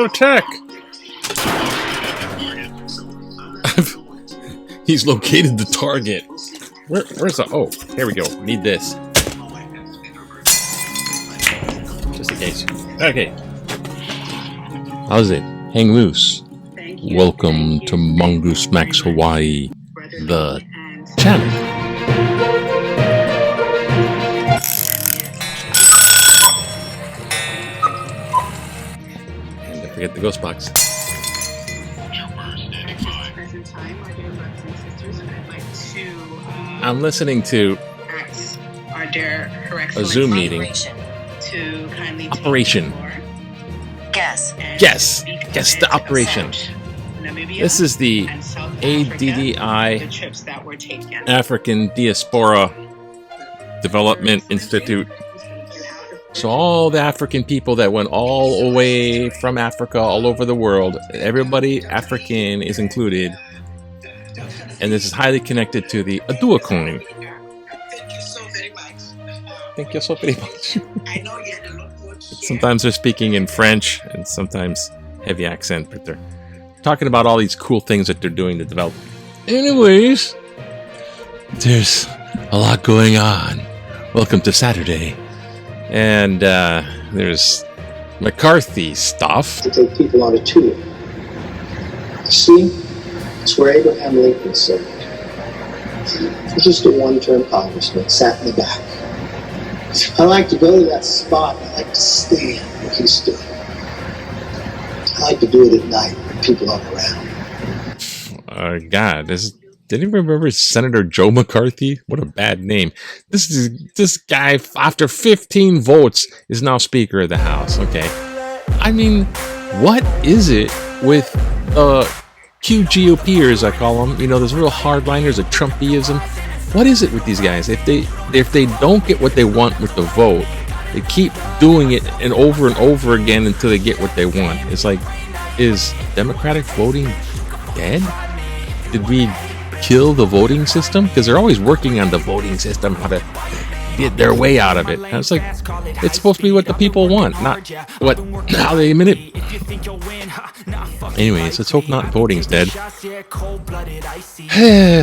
Attack! He's located the target. Where's the... Oh, here we go. Need this. Just in case. Okay. How's it? Hang loose. Welcome to Mongoose Max Hawaii, the channel. Forget the ghost box. I'm listening to a Zoom meeting. Operation. Guess the operation. This is the ADDI, African Diaspora Development Institute. So all the African people that went all away from Africa, all over the world, everybody African is included. And this is highly connected to the Adua coin. Thank you so very much. Thank you so very much. I know you had a lot more. Sometimes they're speaking in French and sometimes heavy accent, but they're talking about all these cool things that they're doing to develop. Anyways, there's a lot going on. Welcome to Saturday. And there's McCarthy stuff. To take people on a tour. See, it's where Abraham Lincoln served. He was just a one-term congressman, sat in the back. I like to go to that spot. I like to stand where he stood. I like to do it at night when people aren't around. God, did you remember Senator Joe McCarthy? What a bad name. This guy, after 15 votes, is now Speaker of the House. Okay. I mean, what is it with Q GOPers, I call them? You know, those real hardliners, a Trumpism. What is it with these guys? If they don't get what they want with the vote, they keep doing it and over again until they get what they want. It's like, is democratic voting dead? Did we kill the voting system? Because they're always working on the voting system, how to get their way out of it. And it's like, it's supposed to be what the people want, not how they admit it. Anyways, let's hope not voting's dead.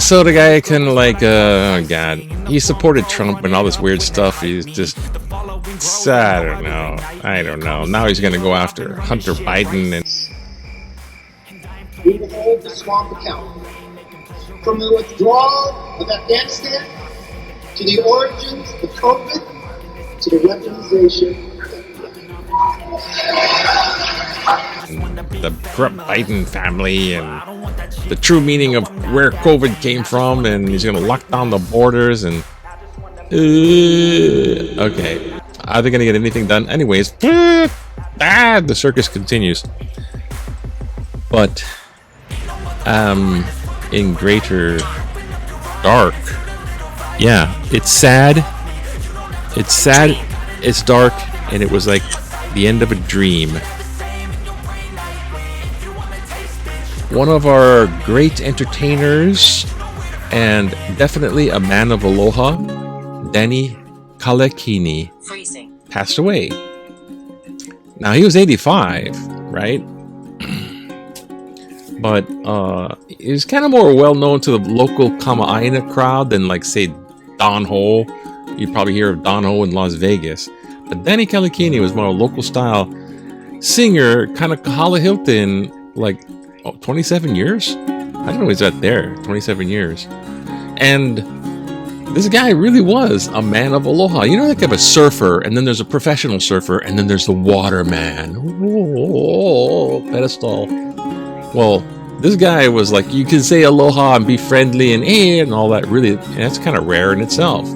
So the guy can oh God, he supported Trump and all this weird stuff. He's just, I don't know. Now he's going to go after Hunter Biden. And We will hold the swamp account. From the withdrawal of Afghanistan, to the origins of COVID, to the weaponization. The corrupt Biden family and the true meaning of where COVID came from, and he's going to lock down the borders and... okay. Are they going to get anything done? Anyways, the circus continues. But, in greater dark, yeah, it's sad, it's dark, and it was like the end of a dream. One of our great entertainers and definitely a man of Aloha, Danny Kaleikini, passed away. Now he was 85, right? But he's kind of more well known to the local Kama'aina crowd than, like, say, Don Ho. You'd probably hear of Don Ho in Las Vegas. But Danny Kaleikini was more a local style singer, kind of Kahala Hilton, 27 years? I don't know, he's out there, 27 years. And this guy really was a man of Aloha. You know, like you have a surfer, and then there's a professional surfer, and then there's the waterman. Oh, pedestal. Well, this guy was like, you can say aloha and be friendly and and all that. Really, that's kind of rare in itself.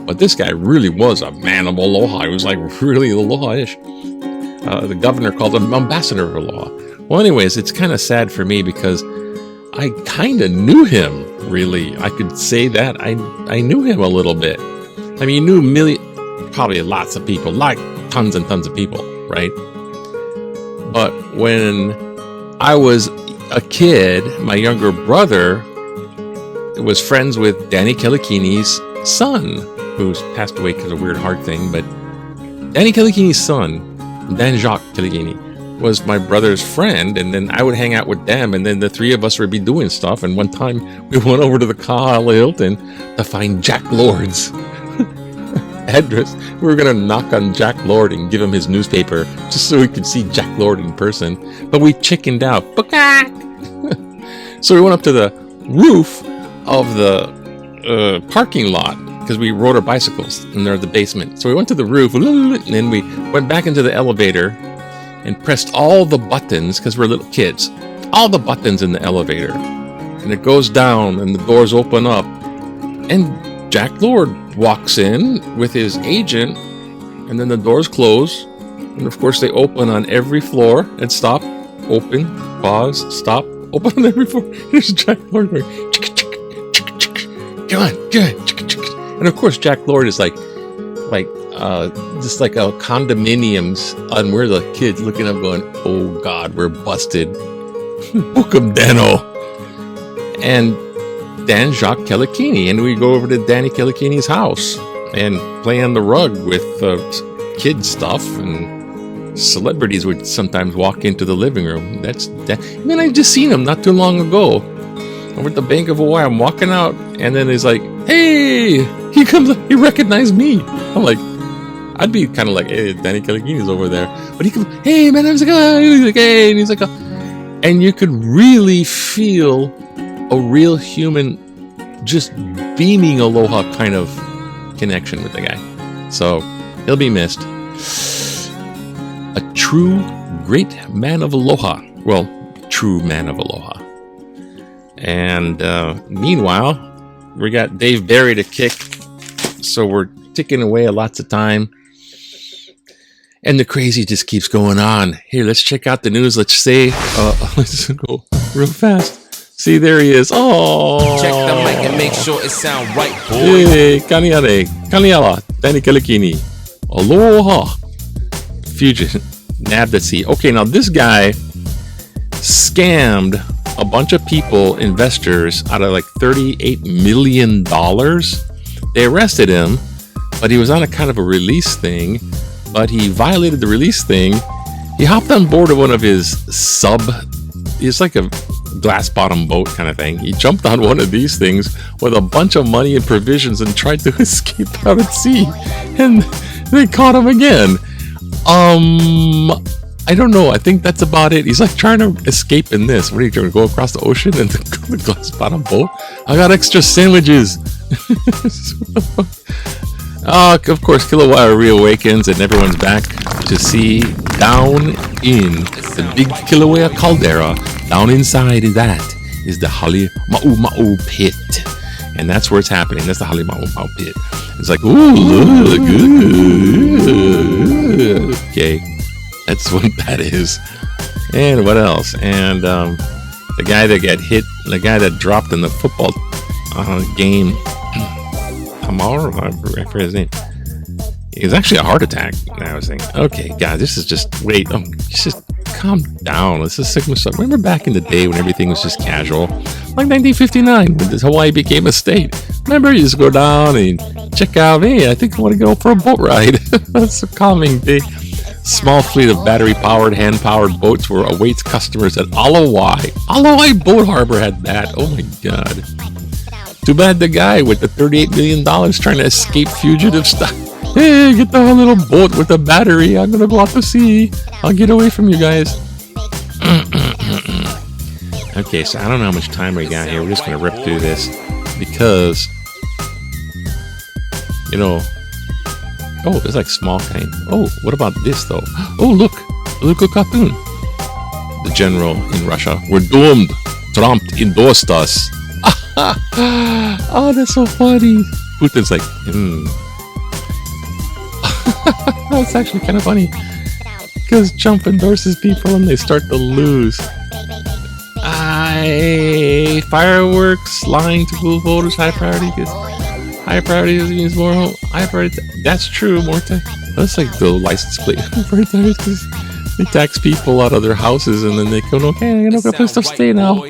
But this guy really was a man of Aloha. He was like really Aloha-ish. The governor called him Ambassador of Aloha. Well, anyways, it's kind of sad for me because I kind of knew him, really. I could say that I knew him a little bit. I mean, you knew probably lots of people, like tons and tons of people, right? But when I was a kid, my younger brother was friends with Danny Kaleikini's son, who's passed away because of a weird heart thing. But Danny Kaleikini's son, Dan-Jaques Kaleikini, was my brother's friend, and then I would hang out with them, and then the three of us would be doing stuff. And one time we went over to the Kahala Hilton to find Jack Lord's address. We were gonna knock on Jack Lord and give him his newspaper just so we could see Jack Lord in person, but we chickened out. So we went up to the roof of the parking lot because we rode our bicycles and they're in the basement. So we went to the roof, and then we went back into the elevator and pressed all the buttons, because we're little kids, all the buttons in the elevator, and it goes down and the doors open up, and Jack Lord walks in with his agent, and then the doors close, and of course they open on every floor and stop, open, pause, stop, open on every floor. Here's Jack Lord going, come on, and of course Jack Lord is like just like a condominiums, and we're the kids looking up going, oh God, we're busted. Book 'em, Dano. And Dan-Jaques Kaleikini, and we go over to Danny Kaleikini's house and play on the rug with kid stuff, and celebrities would sometimes walk into the living room. I just seen him not too long ago over at the Bank of Hawaii. I'm walking out, and then he's like, hey, he comes up, he recognized me. I'm like, I'd be kind of like, hey, Danny Kaleikini's over there. But he comes, hey, man, he's like, hey, and he's like, and you could really feel a real human just beaming aloha kind of connection with the guy. So he'll be missed. A true great man of aloha. Well, true man of aloha. And meanwhile, we got Dave Barry to kick. So we're ticking away lots of time. And the crazy just keeps going on. Here, let's check out the news. Let's say, let's go real fast. See, there he is. Oh, check the mic and make sure it sound right, boy. Hey, Kaniala, Danny Kaleikini. Aloha. Fugitive, nabbed at sea. Okay, now this guy scammed a bunch of people, investors, out of like $38 million. They arrested him, but he was on a kind of a release thing. But he violated the release thing. He hopped on board of one of his it's like a glass bottom boat kind of thing. He jumped on one of these things with a bunch of money and provisions and tried to escape out at sea. And they caught him again. I don't know. I think that's about it. He's like trying to escape in this. What are you trying to go across the ocean in the glass bottom boat? I got extra sandwiches. Of course, Kilauea reawakens and everyone's back to see down in the big Kilauea caldera. Down inside that is the Hale Ma'u pit. And that's where it's happening. That's the Hale Ma'u pit. It's like, ooh, look, good. Okay, that's what that is. And what else? And the guy that got hit, the guy that dropped in the football game, Kamar, I forget his name. It was actually a heart attack. And I was thinking, okay, guys, this is just just calm down. This is Sigma stuff. Remember back in the day when everything was just casual, like 1959 when this Hawaii became a state. Remember, you just go down and check out. Hey, I think I want to go for a boat ride. That's a calming day. Small fleet of battery-powered, hand-powered boats awaits customers at Aloha. Aloha Boat Harbor had that. Oh my God. Too bad the guy with the $38 million trying to escape fugitive stuff. Hey, get the little boat with the battery. I'm going to go out to sea. I'll get away from you guys. Okay, so I don't know how much time we got here. We're just going to rip through this because, oh, there's like small kind. Oh, what about this though? Oh, look, a little cartoon. The general in Russia. We're doomed. Trump endorsed us. Oh, that's so funny. Putin's like, That's actually kind of funny because Trump endorses people and they start to lose. Why fireworks lying to cool voters high priority? Because high priority means more high priority. That's true. More time. That's like the license plate because they tax people out of their houses and then they go, okay, I got a place to stay now.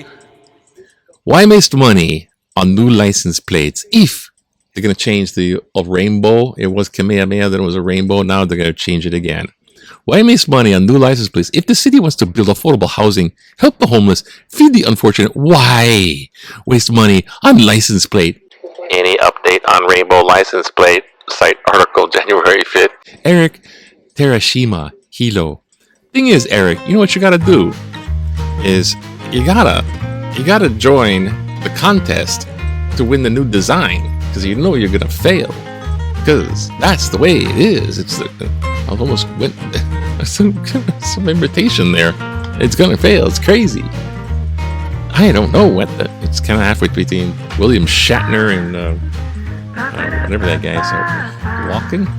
Why waste money on new license plates if they're going to change the rainbow? It was Kamehameha, then it was a rainbow. Now they're going to change it again. Why waste money on new license plates if the city wants to build affordable housing, help the homeless, feed the unfortunate? Why waste money on license plate? Any update on rainbow license plate? Cite article January 5th. Eric Terashima Hilo. Thing is, Eric, you know what you gotta do? Is you gotta join the contest to win the new design. Because you know you're gonna fail. Because that's the way it is. I almost went some invitation there. It's gonna fail. It's crazy. I don't know what it's kind of halfway between William Shatner and whatever that guy is.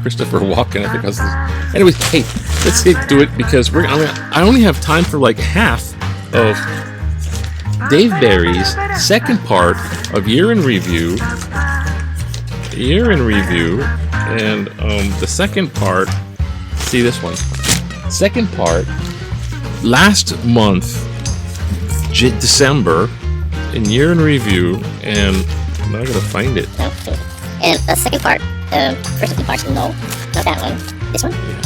Christopher Walken, I think. Anyways, hey, let's get to it because I only have time for like half of Dave Barry's second part of Year in Review. And the second part. See this one. Second part. Last month, December, in Year in Review, and I'm not gonna find it. Okay. And the second part, first two parts, no, not that one. This one? Yeah.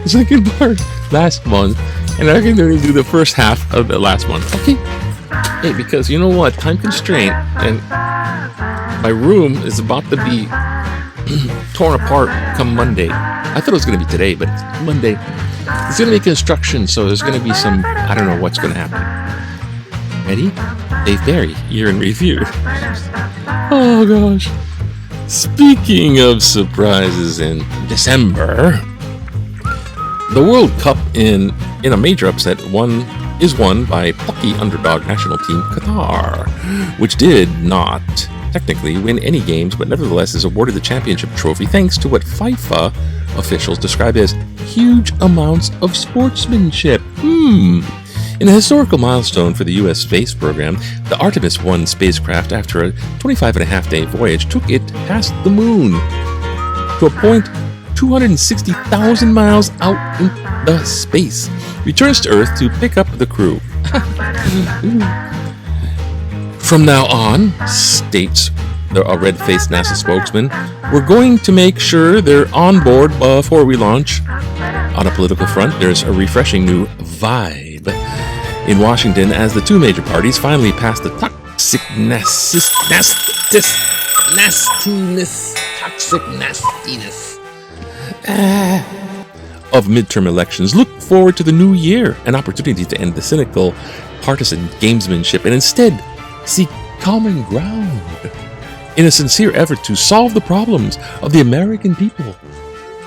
The second part, last month, and I'm gonna do the first half of the last month. Okay. Hey, because you know what? Time constraint, and my room is about to be torn apart come Monday. I thought it was gonna be today, but it's Monday. It's gonna be construction, so there's gonna be some. I don't know what's gonna happen. Ready? Dave Barry, Year in Review. Oh gosh. Speaking of surprises in December, the World Cup in a major upset is won by plucky underdog national team Qatar, which did not technically win any games, but nevertheless is awarded the championship trophy thanks to what FIFA officials describe as huge amounts of sportsmanship. In a historical milestone for the U.S. space program, the Artemis 1 spacecraft, after a 25-and-a-half-day voyage, took it past the moon to a point 260,000 miles out in the space. Returns to Earth to pick up the crew. From now on, states a red-faced NASA spokesman, we're going to make sure they're on board before we launch. On a political front, there's a refreshing new vibe in Washington as the two major parties finally passed the toxic nastiness of midterm elections. Look forward to the new year, an opportunity to end the cynical partisan gamesmanship and instead seek common ground in a sincere effort to solve the problems of the American people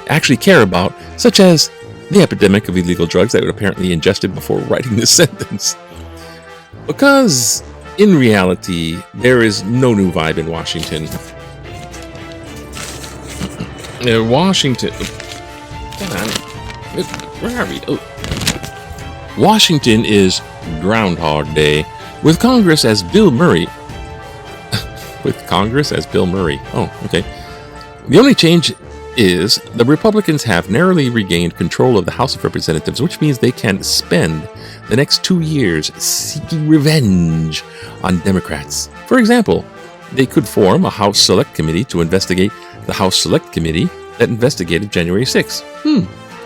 actually care about, such as the epidemic of illegal drugs that were apparently ingested before writing this sentence. Because, in reality, there is no new vibe in Washington. Washington... Come on. Where are we? Oh. Washington is Groundhog Day, with Congress as Bill Murray. Oh, okay. The only change is the Republicans have narrowly regained control of the House of Representatives, which means they can spend the next 2 years seeking revenge on Democrats. For example, they could form a House Select Committee to investigate the House Select Committee that investigated January 6th.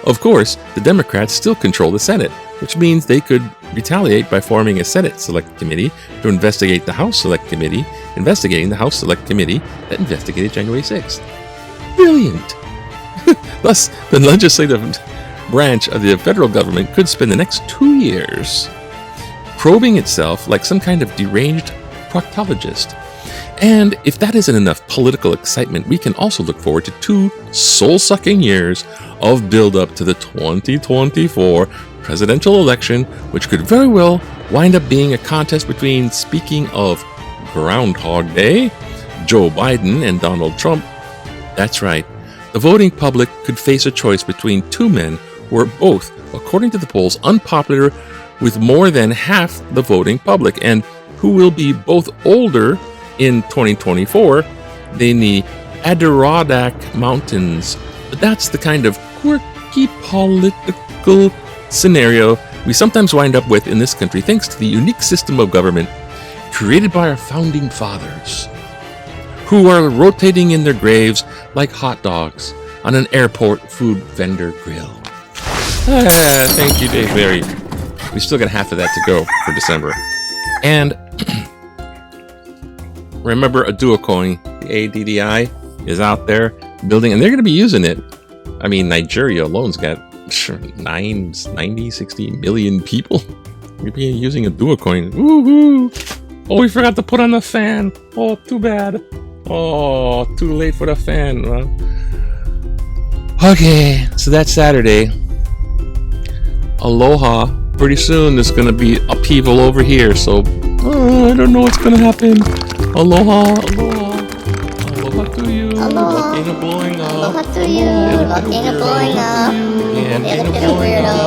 Of course, the Democrats still control the Senate, which means they could retaliate by forming a Senate Select Committee to investigate the House Select Committee, investigating the House Select Committee that investigated January 6th. Brilliant! Thus, the legislative branch of the federal government could spend the next 2 years probing itself like some kind of deranged proctologist. And if that isn't enough political excitement, we can also look forward to 2 soul-sucking years of build-up to the 2024 presidential election, which could very well wind up being a contest between, speaking of Groundhog Day, Joe Biden and Donald Trump. That's right. The voting public could face a choice between 2 men who are both, according to the polls, unpopular with more than half the voting public, and who will be both older in 2024 than the Adirondack Mountains. But that's the kind of quirky political scenario we sometimes wind up with in this country thanks to the unique system of government created by our founding fathers, who are rotating in their graves like hot dogs on an airport food vendor grill. Thank you, Dave Barry. We still got half of that to go for December. And remember, a duocoin, the ADDI, is out there building, and they're going to be using it. I mean, Nigeria alone's got 60 million people. You're using a duocoin. Woohoo! Oh, we forgot to put on the fan. Oh, too bad. Oh, too late for the fan. Okay, so that's Saturday. Aloha. Pretty soon there's going to be upheaval over here, so I don't know what's going to happen. Aloha, aloha. Aloha to you. Aloha. Volcano blowing up. Aloha to you. Volcano blowing up. And You're looking a weirdo.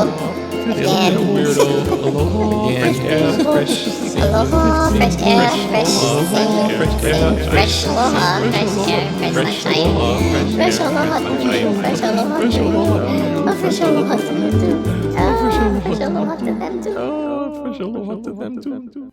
Again. Aloha. Fresh air. Aloha, fresh air, fresh sing, fresh aloha, fresh air, fresh sunshine, fresh aloha to you, fresh aloha to you, oh, fresh aloha to you too, oh, fresh aloha to them too. Fresh aloha to them too.